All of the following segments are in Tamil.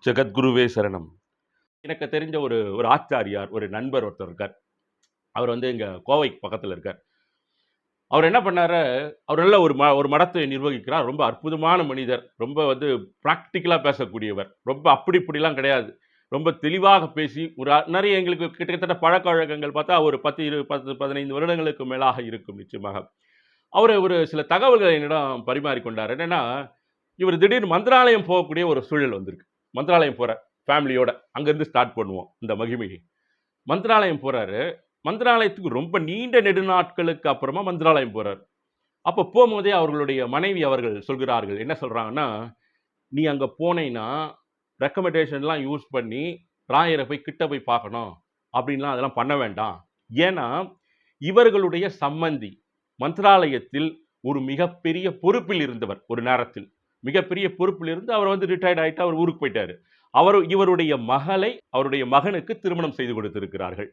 ஜெகத்குருவே சரணம். எனக்கு தெரிஞ்ச ஒரு ஒரு ஆச்சாரியார், ஒரு நண்பர் ஒருத்தர் இருக்கார். அவர் வந்து இங்க கோவைக்கு பக்கத்துல இருக்கார். அவர் என்ன பண்ணாரு, அவர் நல்ல ஒரு மடத்தை நிர்வகிக்கிறார். ரொம்ப அற்புதமான மனிதர். ரொம்ப வந்து பிராக்டிகலா பேசக்கூடியவர். ரொம்ப அப்படி இப்படிலாம் கிடையாது. ரொம்ப தெளிவாக பேசி நெறைய எங்களுக்கு கிட்டத்தட்ட பழக்கவழக்கங்கள் பார்த்தா ஒரு 10, 15 வருடங்களுக்கு மேலாக இருக்கும் நிச்சயமாக. அவரு ஒரு சில தகவல்களை என்னிடம் பரிமாறிக்கொண்டார். என்னன்னா, இவர் திடீர்னு மந்திராலயம் போகக்கூடிய ஒரு சூழல் வந்திருக்கு. மந்திராலயம் போறார் ஃபேமிலியோட. அங்கருந்து ஸ்டார்ட் பண்ணுவோம் இந்த மகிமையை. மந்திராலயம் போறாரு. மந்திராலயத்துக்கு ரொம்ப நீண்ட நெடுநாட்களுக்கு அப்புறமா மந்திராலயம் போறாரு. அப்ப போம்போதே அவர்களுடைய மனைவி அவர்கள் சொல்கிறார்கள். என்ன சொல்றாங்கன்னா, "நீ அங்க போனேன்னா, ரெக்கமெண்டேஷன்லாம் யூஸ் பண்ணி ராயர போய் கிட்ட போய் பார்க்கணும். அப்படின்லாம் அதெல்லாம் பண்ண வேண்டாம். ஏன்னா, இவர்களுடைய சம்பந்தி மந்திராலயத்தில் ஒரு மிகப்பெரிய பொறுப்பில் இருந்தவர் ஒரு நேரத்தில். மிகப்பெரிய பொறுப்பில் இருந்து அவர் வந்து ரிட்டயர்ட் ஆயிட்டு அவர் ஊருக்கு போயிட்டாரு. இவருடைய மகளை அவருடைய மகனுக்கு திருமணம் செய்து கொடுத்திருக்கிறார்கள்.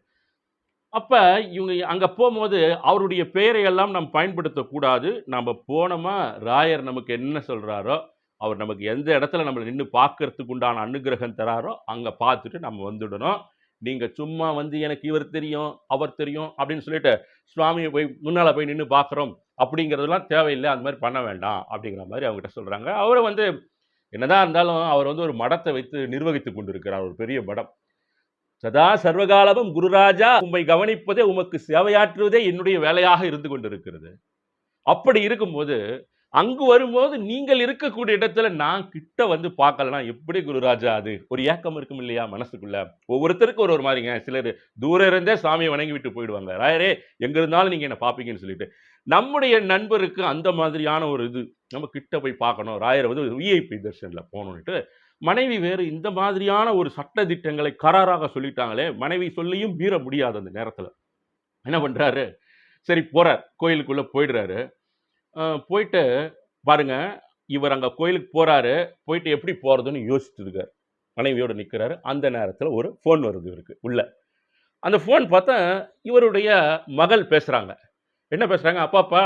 அப்ப இவங்க அங்க போம்போது அவருடைய பெயரை எல்லாம் நாம் பயன்படுத்தக்கூடாது. நாம போனோமா, ராயர் நமக்கு என்ன சொல்றாரோ, அவர் நமக்கு எந்த இடத்துல நம்மள நின்னு பார்க்கறதுக்கு உண்டான அனுக்கிரகம் தராரோ, அங்க பார்த்துட்டு நம்ம வந்துடணும். நீங்க சும்மா வந்து எனக்கு இவர் தெரியும், அவர் தெரியும் அப்படின்னு சொல்லிட்டு, சுவாமிய போய் முன்னால போய் நின்னு பார்க்குறோம் அப்படிங்கிறதெல்லாம் தேவையில்ல. அந்த மாரி பண்ண வேண்டாம் அப்படிங்கிற மாரி அவங்ககிட்ட சொல்றாங்க. அவரும் வந்து என்னதான் இருந்தாலும் அவர் வந்து ஒரு மடத்த வைத்து நிர்வகித்துக் கொண்டிருக்கிறார். ஒரு பெரிய மடம். சதா சர்வகாலமும் குருராஜா உம்மை கவனிப்பதே உமக்கு சேவையாற்றுவதே என்னுடைய வேலையாக இருந்து கொண்டிருக்கிறது. அப்படி இருக்கும்போது, அங்கு வரும்போது நீங்கள் இருக்கக்கூடிய இடத்துல நான் கிட்ட வந்து பார்க்கலன்னா எப்படி குருராஜா அது? ஒரு ஏக்கம் இருக்கும் இல்லையா மனசுக்குள்ள? ஒவ்வொருத்தருக்கும் ஒரு ஒரு மாரிங்க. சிலரு தூரம் இருந்தே சாமிய வணங்கி விட்டு போயிடுவாங்க. ராயரே எங்க இருந்தாலும் நீங்க என்ன பார்ப்பீங்கன்னு சொல்லிட்டு. நம்முடைய நண்பருக்கு அந்த மாதிரியான ஒரு இது. நம்ம கிட்ட போய் பார்க்கணும். ராயர வந்து விஐபி தர்ஷன்ல போணும்ன்ட்டு மனைவி வேறு இந்த மாதிரியான ஒரு சட்ட திட்டங்களை கராராக சொல்லிட்டாங்களே, மனைவி சொல்லியும் மீற முடியாது அந்த நேரத்துல. என்ன பண்றாரு, சரி போறார். கோயிலுக்குள்ள போயிடுறாரு. போயிட்டு பாருங்க, இவர் அங்க கோயிலுக்கு போறாரு. போயிட்டு எப்படி போறதுன்னு யோசிச்சுட்டு இருக்காரு. மனைவியோட நிக்கிறாரு. அந்த நேரத்துல ஒரு ஃபோன் வருது இவருக்கு உள்ள. அந்த ஃபோன் பார்த்தா, இவருடைய மகள் பேசுறாங்க. என்ன பேசுறாங்க, "அப்பாப்பா,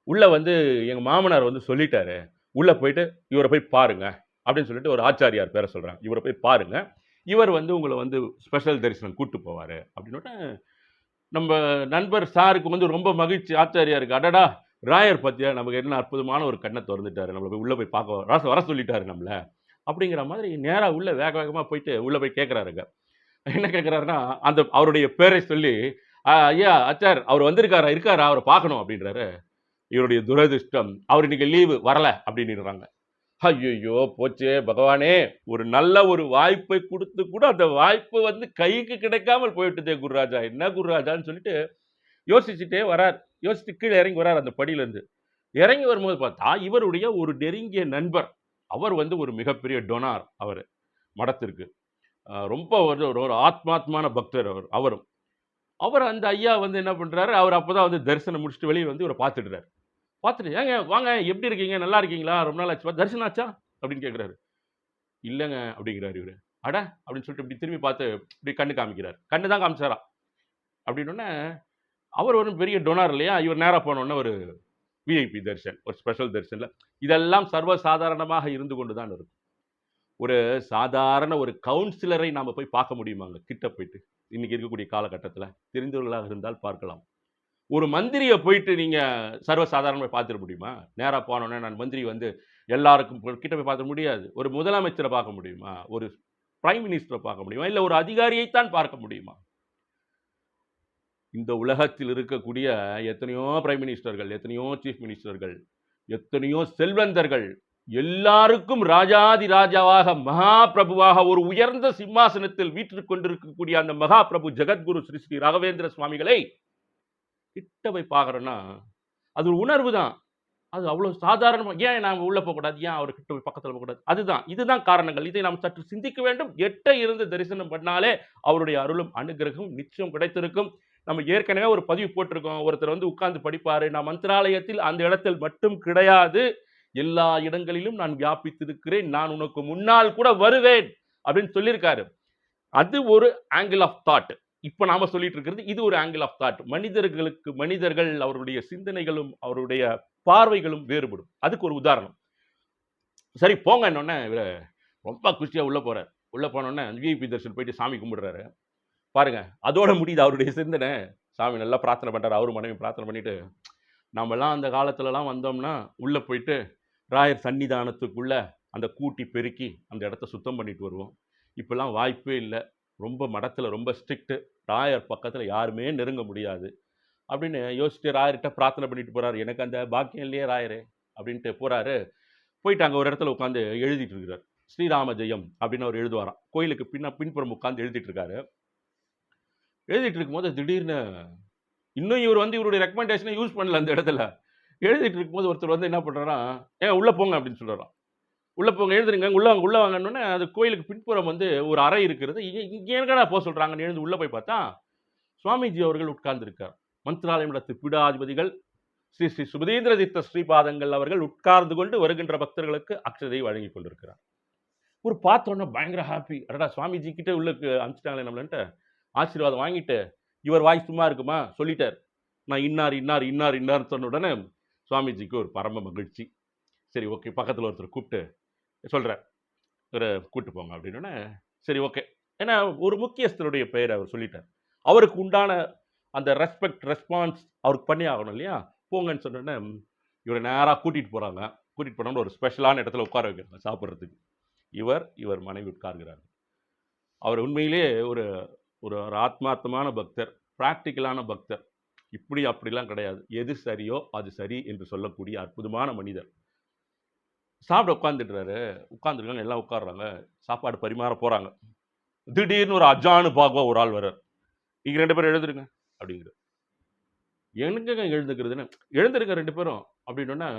உள்ள வந்து எங்க மாமனார் வந்து சொல்லிட்டாரு. உள்ள போயிட்டு இவர போய் பாருங்க." அப்படின்னு சொல்லிட்டு ஒரு ஆச்சாரியார் பேர சொல்றாங்க. "இவர போய் பாருங்க. இவர் வந்து உங்கள வந்து ஸ்பெஷல் தரிசனம் கூட்டு போவாரு." அப்படின்னோனே, நம்ப நண்பர் சாருக்கு வந்து ரொம்ப மகிழ்ச்சி ஆச்சாரியாருக்கு. "அடடா! ராயர் பாத்தியா நமக்கு என்ன அற்புதமான ஒரு கண்ண தொறந்துட்டாரு. நம்மள போய் உள்ள போய் பார்க்க வர சொல்லிட்டாரு நம்மள." அப்படிங்கிற மாதிரி நேரா உள்ள வேக வேகமா போயிட்டு உள்ள போய் கேட்கிறாருங்க. என்ன கேட்கிறாருன்னா, அந்த அவருடைய பேரை சொல்லி, ஐயா ஆச்சார் அவர் வந்திருக்காரா? இருக்காரா? அவர பார்க்கணும்." அப்படின்றாரு. இவருடைய துரதிர்ஷ்டம், அவர் இன்னைக்கு லீவு வரல அப்படின்னிடுறாங்க. ஐய்யய்யோ! போச்சே பகவானே! ஒரு நல்ல ஒரு வாய்ப்பை குடுத்து கூட அந்த வாய்ப்பு வந்து கைக்கு கிடைக்காமல் போய்விட்டதே குருராஜா! என்ன குருராஜான்னு சொல்லிட்டு யோசிச்சுட்டே வரார். யோசிச்சுட்டு கீழ இறங்கி வரார் அந்த படியிலருந்து. இறங்கி வரும்போது பார்த்தா, இவருடைய ஒரு நெருங்கிய நண்பர். அவர் வந்து ஒரு மிகப்பெரிய டொனார் அவரு, மடத்திற்கு. ரொம்ப ஒரு ஒரு ஆத்மார்த்தமான பக்தர் அவர் அவரும். அவர் அந்த ஐயா வந்து என்ன பண்றாரு, அவர் அப்பதான் வந்து தரிசனம் முடிச்சுட்டு வெளிய வந்து இவர பார்த்துடுறாரு. பார்த்துட்டு, "ஏங்க வாங்க எப்படி இருக்கீங்க? நல்லா இருக்கீங்களா? ரொம்ப நாள் ஆச்சு. தரிசனம் ஆச்சா?" அப்படின்னு கேட்கிறாரு. "இல்லங்க" அப்படிங்கிறாரு இவரு. "அட!" அப்படின்னு சொல்லிட்டு இப்படி திரும்பி பார்த்து இப்படி கண்ணு காமிக்கிறாரு. கண்ணு தான் காமிச்சாராம். அப்படின்னோனே, அவர் ஒரு பெரிய டொனார் இல்லையா? இவர் நேரா போனோனே ஒரு விஐபி தரிசன், ஒரு ஸ்பெஷல் தரிசன்ல இதெல்லாம் சர்வ சாதாரணமாக இருந்து கொண்டு தான் இருக்கும். ஒரு சாதாரண ஒரு கவுன்சிலரை நாம போய் பார்க்க முடியுமாங்க? கிட்ட போயிட்டு. இன்னைக்கு இருக்கக்கூடிய காலகட்டத்தில. தெரிந்தவர்களாக இருந்தால் பார்க்கலாம். ஒரு மந்திரிய போயிட்டு நீங்க சர்வ சாதாரணமா பார்த்துற முடியுமா? நேரா போனோனே நான் மந்திரி வந்து எல்லாருக்கும் கிட்ட போய் பார்க்க முடியாது. ஒரு முதலமைச்சர பார்க்க முடியுமா? ஒரு பிரைம் மினிஸ்டர பார்க்க முடியுமா? இல்ல ஒரு அதிகாரியைத்தான் பார்க்க முடியுமா? இந்த உலகத்தில் இருக்கக்கூடிய எத்தனையோ பிரைம் மினிஸ்டர்கள், எத்தனையோ சீஃப் மினிஸ்டர்கள், எத்தனையோ செல்வந்தர்கள், எல்லாருக்கும் ராஜாதி ராஜாவாக, மகா பிரபுவாக ஒரு உயர்ந்த சிம்மாசனத்தில் வீற்றிக் கொண்டிருக்கக்கூடிய அந்த மகா பிரபு ஜெகத்குரு ஸ்ரீ ஸ்ரீ ராகவேந்திர சுவாமிகளை கிட்ட போய் பார்க்குறோன்னா, அது ஒரு உணர்வு தான். அது அவ்வளோ சாதாரணமா ஏன் நாம உள்ள போகக்கூடாது? ஏன் அவரு கிட்ட போய் பக்கத்துல போகக்கூடாது? அதுதான். இதுதான் காரணங்கள். இதை நாம் சற்று சிந்திக்க வேண்டும். எட்ட இருந்து தரிசனம் பண்ணாலே அவருடைய அருளும், அனுக்கிரகமும் நிச்சயம் கிடைத்திருக்கும். நம்ம ஏற்கனவே ஒரு பதிவு போட்டிருக்கோம். ஒருத்தர் வந்து உட்கார்ந்து படிப்பாரு. நான் மந்திராலயத்தில் அந்த இடத்தில் மட்டும் கிடையாது. எல்லா இடங்களிலும் நான் வியாபித்திருக்கிறேன். நான் உனக்கு முன்னால் கூட வருவேன். அப்படின்னு சொல்லியிருக்காரு. அது ஒரு ஆங்கிள் ஆஃப் தாட். இப்ப நாம சொல்லிட்டு இருக்கிறது இது ஒரு ஆங்கிள் ஆஃப் தாட். மனிதர்களுக்கு மனிதர்கள் அவருடைய சிந்தனைகளும், அவருடைய பார்வைகளும் வேறுபடும். அதுக்கு ஒரு உதாரணம். சரி போங்கன்னோனே இவரு ரொம்ப குஷியா உள்ள போறார். உள்ள போனோடனே விஐபி தர்ஷன் போயிட்டு சாமி கும்பிடுறாரு. பாருங்க, அதோட முடியுது அவருடைய சிந்தனை. சாமி நல்லா பிரார்த்தனை பண்றாரு. அவரும் மனைவி பிரார்த்தனை பண்ணிட்டு, நாமெல்லாம் அந்த காலத்துலலாம் வந்தோம்னா, உள்ள போயிட்டு ராயர் சன்னிதானத்துக்குள்ள அந்த கூட்டி பெருக்கி அந்த இடத்த சுத்தம் பண்ணிட்டு வருவோம். இப்பலாம் வாய்ப்பே இல்ல. ரொம்ப மடத்துல ரொம்ப ஸ்ட்ரிக்ட். ராயர் பக்கத்துல யாருமே நெருங்க முடியாது. அப்படின்னு யோசிச்சுட்டு ராயர்கிட்ட பிரார்த்தனை பண்ணிட்டு போறாரு. எனக்கு அந்த பாக்கியம் இல்லையே ராயரே! அப்படின்ட்டு போறாரு. போயிட்டு அங்க ஒரு இடத்துல உட்காந்து எழுதிட்டு இருக்கிறார். ஸ்ரீராம ஜெயம் அப்படின்னு அவர் எழுதுவாராம். கோயிலுக்கு பின்புறம் உட்கார்ந்து எழுதிட்டு இருக்காரு. எழுதிட்டு இருக்கும்போது திடீர்னு இன்னும் இவர் வந்து இவருடைய ரெக்கமெண்டேஷனை யூஸ் பண்ணல அந்த இடத்துல. எழுதிட்டு இருக்கும்போது ஒருத்தர் வந்து என்ன பண்றாராம், "ஏங்க உள்ள போங்க" அப்படின்னு சொல்றாராம். "உள்ள போங்க, எழுதுறீங்க. உள்ள வாங்க, உள்ள வாங்கன்னோனே" அது கோயிலுக்கு பின்புறம் வந்து ஒரு அறை இருக்கிறது. இங்க எங்கடா போ சொல்றாங்கன்னு எழுந்து உள்ள போய் பார்த்தா, சுவாமிஜி அவர்கள் உட்கார்ந்திருக்கார். மந்த்ராலய மடத்து பீடாதிபதிகள் ஸ்ரீ ஸ்ரீ சுபதேந்திர தீர்த்த ஸ்ரீபாதங்கள் அவர்கள் உட்கார்ந்து கொண்டு வருகின்ற பக்தர்களுக்கு அக்ஷதை வழங்கி கொண்டிருக்கிறார். ஒரு பார்த்தோன்னே பயங்கர ஹாப்பி. அடடா சுவாமிஜி கிட்ட உள்ள அனுப்பிச்சிட்டாங்களே நம்மளன்ட்டு ஆசீர்வாதம் வாங்கிட்டு, இவர் வாய் சும்மா இருக்குமா? சொல்லிட்டார். நான் இன்னார், இன்னார், இன்னார், இன்னார்ன்னு சொன்ன உடனே சுவாமிஜிக்கு ஒரு பரம மகிழ்ச்சி. சரி ஓகே. பக்கத்துல ஒருத்தர் கூப்பிட்டு சொல்றார். இவரை கூட்டு போங்க அப்படின்னோடனே, சரி ஓகே. ஏன்னா ஒரு முக்கியஸ்தருடைய பெயரை அவர் சொல்லிட்டார். அவருக்கு உண்டான அந்த ரெஸ்பெக்ட், ரெஸ்பான்ஸ் அவருக்கு பண்ணி ஆகணும் இல்லையா? போங்கன்னு சொன்னோடனே, இவரை நேரா கூட்டிட்டு போறாங்க. கூட்டிட்டு போனோம்னு ஒரு ஸ்பெஷலான இடத்துல உட்கார வைக்கிறாங்க சாப்பிடுறதுக்கு. இவர் மனைவி உட்கார்கிறார். அவர் உண்மையிலேயே ஒரு ஒரு ஆத்மார்த்தமான பக்தர், பிராக்டிக்கலான பக்தர். இப்படி அப்படிலாம் கிடையாது. எது சரியோ அது சரி என்று சொல்லக்கூடிய அற்புதமான மனிதர். சாப்பிட உட்கார்ந்துட்டுறாரு. உட்கார்ந்துருக்காங்க, எல்லாம் உட்கார்றாங்க. சாப்பாடு பரிமாற போறாங்க. திடீர்னு ஒரு அஜானு பாகுவா ஒரு ஆள் வர்றார். "நீங்க 2 பேரும் எழுந்துருங்க" அப்படிங்கிறார். "எங்கங்க எழுந்துக்கிறதுன்னு?" "எழுந்திருங்க 2 பேரும்" அப்படின்னோனே,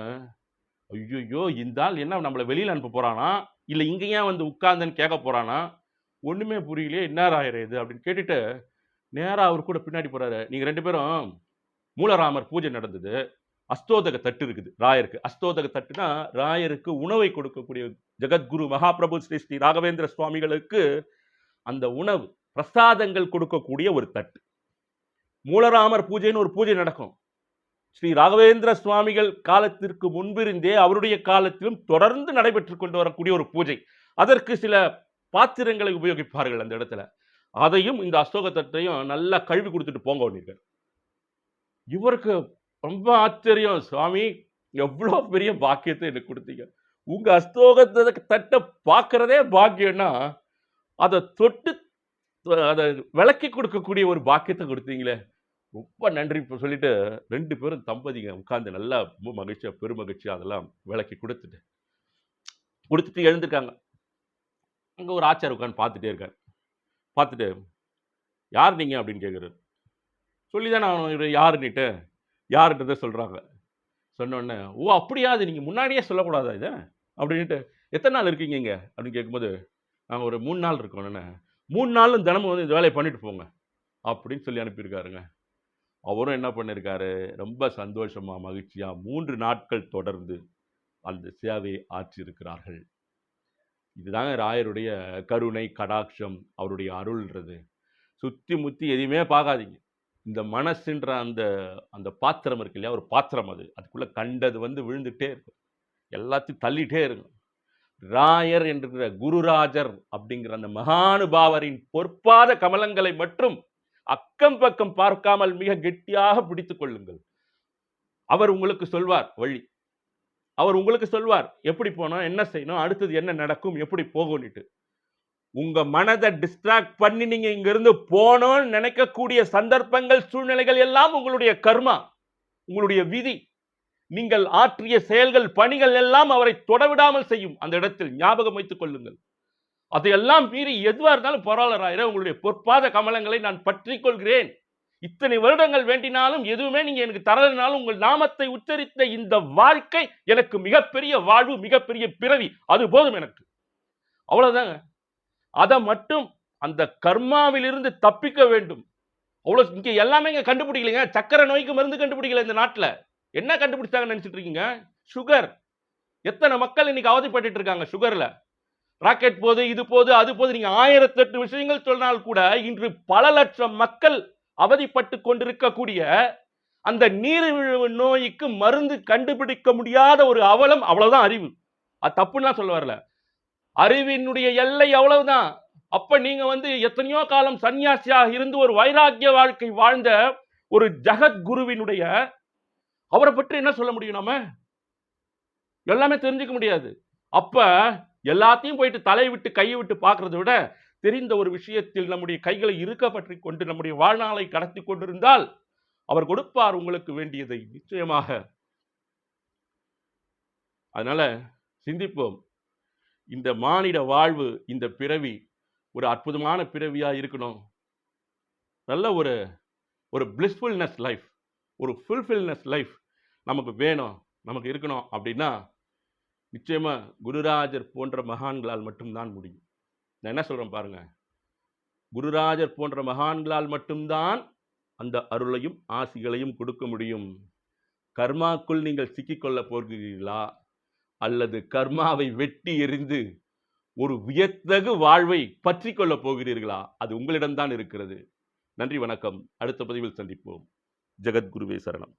ஐய்யய்யோ! இந்த ஆள் என்ன நம்மள வெளியில அனுப்ப போறானா? இல்ல இங்க ஏன் வந்து உட்கார்ந்தேன்னு கேட்க போறானா? ஒண்ணுமே புரியலையே. என்ன ராயரே இது? அப்படின்னு கேட்டுட்டு, நேரா அவர் கூட பின்னாடி போறாரு. "நீங்க 2 பேரும் மூலராமர் பூஜை நடந்தது. அஸ்தோதக தட்டு இருக்குது ராயருக்கு. அஸ்தோதக தட்டுனா, ராயருக்கு உணவை கொடுக்கக்கூடிய ஜெகத்குரு மகாபிரபு ஸ்ரீ ஸ்ரீ ராகவேந்திர சுவாமிகளுக்கு அந்த உணவு, பிரசாதங்கள் கொடுக்கக்கூடிய ஒரு தட்டு. மூலராமர் பூஜைன்னு ஒரு பூஜை நடக்கும். ஸ்ரீ ராகவேந்திர சுவாமிகள் காலத்திற்கு முன்பிருந்தே அவருடைய காலத்திலும் தொடர்ந்து நடைபெற்றுக் கொண்டு வரக்கூடிய ஒரு பூஜை. அதற்கு சில பாத்திரங்களை உபயோகிப்பார்கள் அந்த இடத்துல. அதையும் இந்த அசோக தட்டையும் நல்லா கழுவி கொடுத்துட்டு போங்க அப்படின்றார். இவருக்கு ரொம்ப ஆச்சரியம். சுவாமி எவ்வளோ பெரிய பாக்கியத்தை எனக்கு கொடுத்தீங்க. உங்க அஸ்தோக தட்டை பார்க்கிறதே பாக்கியம்னா, அதை தொட்டு அதை விளக்கி கொடுக்கக்கூடிய ஒரு பாக்கியத்தை கொடுத்தீங்களே. ரொம்ப நன்றி சொல்லிட்டு 2 பேரும் தம்பதிங்க உட்கார்ந்து நல்லா ரொம்ப மகிழ்ச்சியா, பெருமகிழ்ச்சியா அதெல்லாம் விளக்கி கொடுத்துட்டு எழுந்திருக்காங்க. அங்க ஒரு ஆச்சார் உட்கார்ந்து பார்த்துட்டே இருக்காரு. பார்த்துட்டு, "யார் நீங்க?" அப்படின்னு கேட்கிறாரு. சொல்லி தானே ஆகணும் இவரு யாருன்னுட்டு. யாருன்றத சொல்றாங்க. சொன்ன உடனே, "ஓ! அப்படியா? அது நீங்க முன்னாடியே சொல்லக்கூடாதா இத?" அப்படின்ட்டு, "எத்தன நாள் இருக்கீங்க இங்க?" அப்படின்னு கேட்கும்போது, "நாங்க ஒரு 3 நாள் இருக்கோம்னே." 3 நாளும் தினமும் வந்து இந்த வேலைய பண்ணிட்டு போங்க. அப்படின்னு சொல்லி அனுப்பியிருக்காருங்க. அவரும் என்ன பண்ணியிருக்காரு, ரொம்ப சந்தோஷமா, மகிழ்ச்சியா 3 நாட்கள் தொடர்ந்து அந்த சேவையை ஆற்றியிருக்கிறார்கள். இதுதாங்க ராயருடைய கருணை, கடாட்சம், அவருடைய அருள்ன்றது. சுத்தி முத்தி எதையுமே பார்க்காதீங்க. இந்த மனசுன்ற அந்த அந்த பாத்திரம் இருக்கு இல்லையா? ஒரு பாத்திரம் அது. அதுக்குள்ள கண்டது வந்து விழுந்துட்டே இருக்கும். எல்லாத்தையும் தள்ளிட்டே இருக்கும். ராயர் என்கிற குருராஜர் அப்படிங்கிற அந்த மகானுபாவரின் பொற்பாத கமலங்களை மட்டும் அக்கம் பக்கம் பார்க்காமல் மிக கெட்டியாக பிடித்துக் கொள்ளுங்கள். அவர் உங்களுக்கு சொல்வார் வழி. அவர் உங்களுக்கு சொல்வார் எப்படி போகணும், என்ன செய்யணும், அடுத்தது என்ன நடக்கும், எப்படி போகும்னுட்டு. உங்க மனதை டிஸ்ட்ராக்ட் பண்ணி நீங்க இங்க இருந்து போகணும்னு நினைக்கக்கூடிய சந்தர்ப்பங்கள், சூழ்நிலைகள் எல்லாம் உங்களுடைய கர்மா, உங்களுடைய விதி. நீங்கள் ஆற்றிய செயல்கள், பணிகள் எல்லாம் அவரை தொடவிடாமல் செய்யும். அந்த இடத்தில் ஞாபகம் வைத்துக் கொள்ளுங்கள். அதையெல்லாம் மீறி எதுவா இருந்தாலும் பரவாயில்ல ராயரே, உங்களுடைய பொற்பாத கமலங்களை நான் பற்றிக் கொள்கிறேன். இத்தனை வருடங்கள் வேண்டினாலும் எதுவுமே நீங்க எனக்கு தரலைனாலும் உங்கள் நாமத்தை உச்சரித்த இந்த வாழ்க்கை எனக்கு மிகப்பெரிய வாழ்வு, மிகப்பெரிய பிறவி. அது போதும் எனக்கு. அவ்வளவுதாங்க. அதை மட்டும் அந்த கர்மாவிலிருந்து தப்பிக்க வேண்டும். அவ்வளவு. இங்க எல்லாமே இங்க கண்டுபிடிக்கலைங்க. சக்கரை நோய்க்கு மருந்து கண்டுபிடிக்கல இந்த நாட்டுல. என்ன கண்டுபிடிச்சாங்கன்னு நினைச்சிட்டு இருக்கீங்க? சுகர். எத்தனை மக்கள் இன்னைக்கு அவதிப்பட்டு இருக்காங்க சுகர்ல. ராக்கெட் போது, இது போது, அது போது, நீங்க 1008 விஷயங்கள் சொன்னால் கூட இன்று பல லட்சம் மக்கள் அவதிப்பட்டு கொண்டிருக்கக்கூடிய அந்த நீரிழிவு நோய்க்கு மருந்து கண்டுபிடிக்க முடியாத ஒரு அவலம். அவ்வளவுதான் அறிவு. அது தப்புன்னா சொல்ல வரல. அறிவினுடைய எல்லை அவ்வளவுதான். அப்ப நீங்க வந்து எத்தனையோ காலம் சன்னியாசியாக இருந்து ஒரு வைராக்கிய வாழ்க்கை வாழ்ந்த ஒரு ஜகத்குருவினுடைய அவரை பற்றி என்ன சொல்ல முடியும் நாம? எல்லாமே தெரிஞ்சுக்க முடியாது. அப்ப எல்லாத்தையும் போயிட்டு தலையை விட்டு கையை விட்டு பார்க்கிறத விட தெரிந்த ஒரு விஷயத்தில் நம்முடைய கைகளை இறுக பற்றிக் கொண்டு நம்முடைய வாழ்நாளை கடத்தி கொண்டிருந்தால் அவர் கொடுப்பார் உங்களுக்கு வேண்டியதை நிச்சயமாக. அதனால சிந்திப்போம். இந்த மானிட வாழ்வு, இந்த பிறவி ஒரு அற்புதமான பிறவியா இருக்கணும். நல்ல ஒரு ஒரு பிளிஸ்ஃபுல்னஸ் லைஃப், ஒரு ஃபுல்ஃபில்னஸ் லைஃப் நமக்கு வேணும், நமக்கு இருக்கணும் அப்படின்னா நிச்சயமா குருராஜர் போன்ற மகான்களால் மட்டும்தான் முடியும். நான் என்ன சொல்றேன் பாருங்க. குருராஜர் போன்ற மகான்களால் மட்டும்தான் அந்த அருளையும் ஆசிகளையும் கொடுக்க முடியும். கர்மாக்குள் நீங்கள் சிக்கிக்கொள்ள போகிறீர்களா, அல்லது கர்மாவை வெட்டி எறிந்து ஒரு வியத்தகு வாழ்வை பற்றி கொள்ள போகிறீர்களா? அது உங்களிடம்தான் இருக்கிறது. நன்றி, வணக்கம். அடுத்த பதிவில் சந்திப்போம். ஜெகத்குருவே சரணம்.